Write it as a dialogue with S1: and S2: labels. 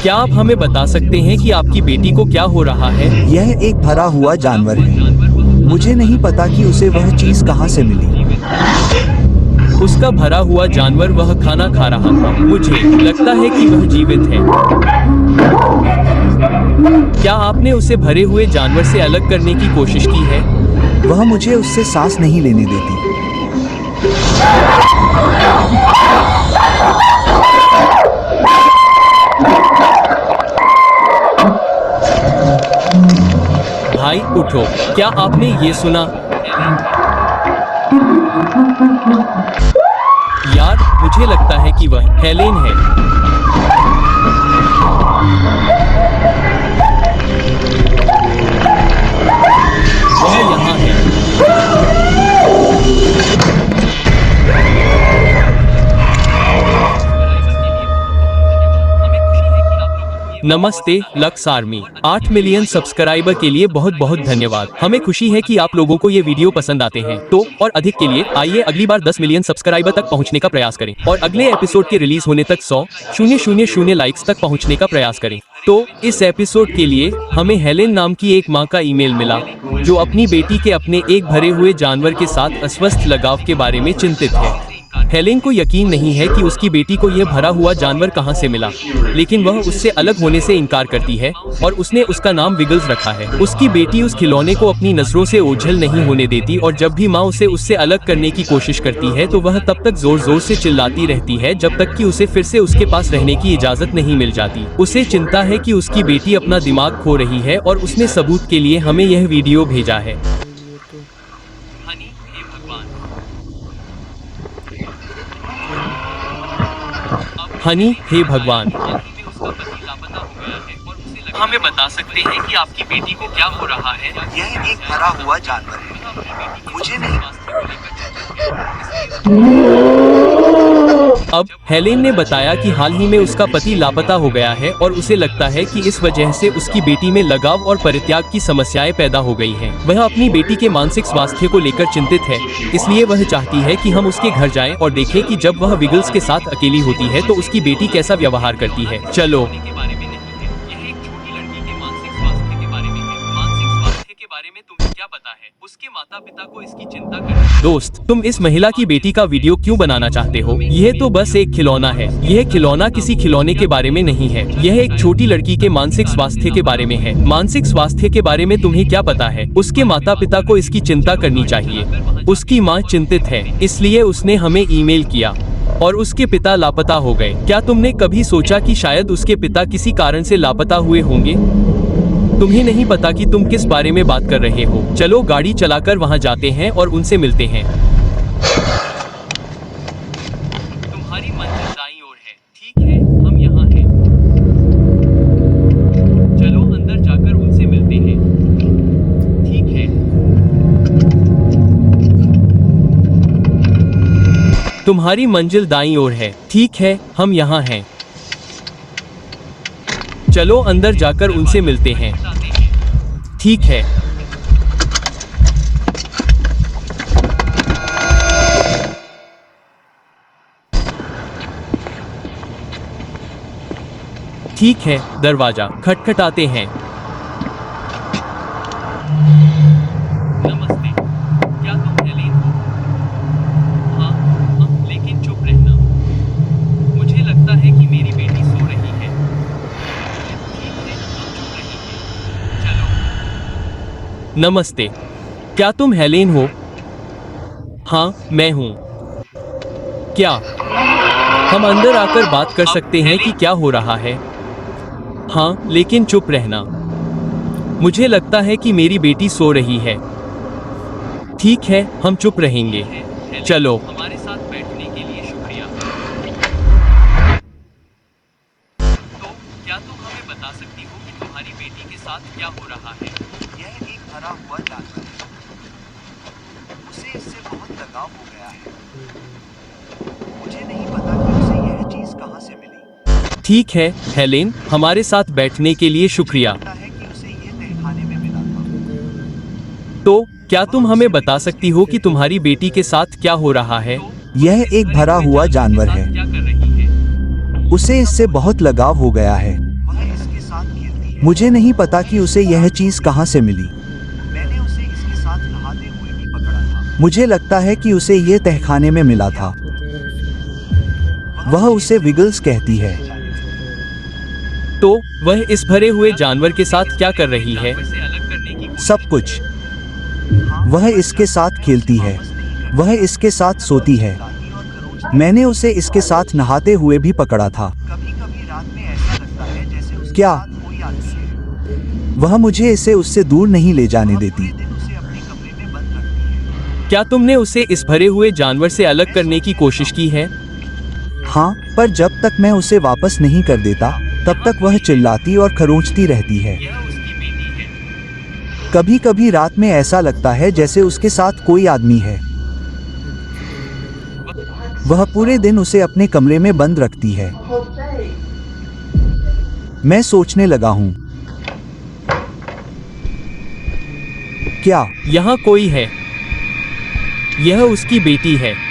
S1: क्या आप हमें बता सकते हैं कि आपकी बेटी को क्या हो रहा है?
S2: यह एक भरा हुआ जानवर है। मुझे नहीं पता कि उसे वह चीज कहां से मिली।
S1: उसका भरा हुआ जानवर वह खाना खा रहा था। मुझे लगता है कि वह जीवित है। क्या आपने उसे भरे हुए जानवर से अलग करने की कोशिश की है?
S2: वह मुझे उससे सांस नहीं लेने देती।
S1: भाई उठो, क्या आपने ये सुना? यार, मुझे लगता है कि वह हेलेन है। वह यहाँ है। नमस्ते लक्स आर्मी, 8 मिलियन सब्सक्राइबर के लिए बहुत बहुत धन्यवाद। हमें खुशी है कि आप लोगों को ये वीडियो पसंद आते हैं। तो और अधिक के लिए आइए अगली बार 10 मिलियन सब्सक्राइबर तक पहुंचने का प्रयास करें और अगले एपिसोड के रिलीज होने तक 100,000 लाइक्स तक पहुंचने का प्रयास करें। तो इस एपिसोड के लिए हमें हेलेन नाम की एक माँ का ईमेल मिला जो अपनी बेटी के अपने एक भरे हुए जानवर के साथ अस्वस्थ लगाव के बारे में चिंतित है। हेलेन को यकीन नहीं है कि उसकी बेटी को यह भरा हुआ जानवर कहां से मिला, लेकिन वह उससे अलग होने से इनकार करती है और उसने उसका नाम विगल्स रखा है। उसकी बेटी उस खिलौने को अपनी नजरों से ओझल नहीं होने देती और जब भी माँ उसे उससे अलग करने की कोशिश करती है तो वह तब तक जोर जोर से चिल्लाती रहती है जब तक कि उसे फिर से उसके पास रहने की इजाजत नहीं मिल जाती। उसे चिंता है कि उसकी बेटी अपना दिमाग खो रही है और उसने सबूत के लिए हमें यह वीडियो भेजा है। हनी, हे भगवान, हमें बता सकते हैं कि आपकी बेटी को क्या हो रहा है?
S2: यह एक भरा हुआ जानवर है। मुझे नहीं।
S1: अब हेलेन ने बताया कि हाल ही में उसका पति लापता हो गया है और उसे लगता है कि इस वजह से उसकी बेटी में लगाव और परित्याग की समस्याएं पैदा हो गई हैं। वह अपनी बेटी के मानसिक स्वास्थ्य को लेकर चिंतित है, इसलिए वह चाहती है कि हम उसके घर जाएं और देखें कि जब वह विगल्स के साथ अकेली होती है तो उसकी बेटी कैसा व्यवहार करती है। चलो। उसके माता पिता को इसकी चिंता कर। दोस्त, तुम इस महिला की बेटी का वीडियो क्यों बनाना चाहते हो? यह तो बस एक खिलौना है। यह खिलौना किसी खिलौने के बारे में नहीं है। यह एक छोटी लड़की के मानसिक स्वास्थ्य के बारे में है। मानसिक स्वास्थ्य के बारे में तुम्हें क्या पता है? उसके माता पिता को इसकी चिंता करनी चाहिए। उसकी माँ चिंतित है, इसलिए उसने हमें ईमेल किया और उसके पिता लापता हो गए। क्या तुमने कभी सोचा कि शायद उसके पिता किसी कारण से लापता हुए होंगे? तुम्हें नहीं पता कि तुम किस बारे में बात कर रहे हो। चलो गाड़ी चलाकर वहां जाते हैं और उनसे मिलते हैं। तुम्हारी मंजिल दाईं ओर है। ठीक है, हम यहाँ हैं। चलो अंदर जाकर उनसे मिलते हैं। ठीक है। तुम्हारी मंजिल दाईं ओर है। ठीक है, हम यहाँ हैं। चलो अंदर जाकर उनसे मिलते हैं। ठीक है। ठीक है, दरवाजा खटखटाते हैं। नमस्ते, क्या तुम हेलेन हो? हाँ, लेकिन चुप रहना। मुझे लगता है कि मेरी बेटी सो रही है। नमस्ते, क्या तुम हेलेन हो? हाँ, मैं हूँ। क्या हम अंदर आकर बात कर सकते हैं कि क्या हो रहा है? हाँ, लेकिन चुप रहना। मुझे लगता है कि मेरी बेटी सो रही है। ठीक है, हम चुप रहेंगे। चलो। हमारे साथ बैठने के लिए शुक्रिया। तो क्या तुम हमें बता सकती हो कि तुम्हारी बेटी के साथ क्या हो रहा है?
S2: यह एक भरा हुआ जानवर है। उसे इससे बहुत लगाव हो गया है। मुझे नहीं पता कि उसे यह चीज कहां से मिली।
S1: ठीक है, हेलेन, हमारे साथ बैठने के लिए शुक्रिया।
S2: लगता है कि उसे ये तहखाने में मिला था।
S1: तो क्या तुम हमें बता सकती हो कि तुम्हारी बेटी के साथ क्या हो रहा है?
S2: यह एक भरा हुआ जानवर है।
S1: क्या कर रही है?
S2: उसे इससे बहुत लगाव हो गया है। मुझे नहीं पता कि उसे यह चीज कहां से मिली। मैंने उसे इसके साथ नहाते हुए भी पकड़ा था। मुझे लगता है कि उसे यह तहखाने में मिला था। वह उसे विगल्स कहती है।
S1: तो वह इस भरे हुए जानवर के साथ क्या कर रही है?
S2: सब कुछ। वह इसके साथ खेलती है, वह इसके साथ सोती है। मैंने उसे इसके साथ नहाते हुए भी पकड़ा था। कभी-कभी रात में ऐसा लगता है जैसे उसके क्या साथ कोई आदमी है। वह मुझे इसे उससे दूर नहीं ले जाने देती। उसे अपने कमरे में बंद रखती है।
S1: क्या तुमने उसे इस भरे हुए जानवर से अलग करने की कोशिश की है?
S2: हाँ, पर जब तक मैं उसे वापस नहीं कर देता तब तक वह चिल्लाती और खरोंचती रहती है। कभी-कभी रात में ऐसा लगता है जैसे उसके साथ कोई आदमी है। वह पूरे दिन उसे अपने कमरे में बंद रखती है। मैं सोचने लगा हूं, क्या
S1: यहाँ कोई है? यह उसकी बेटी है।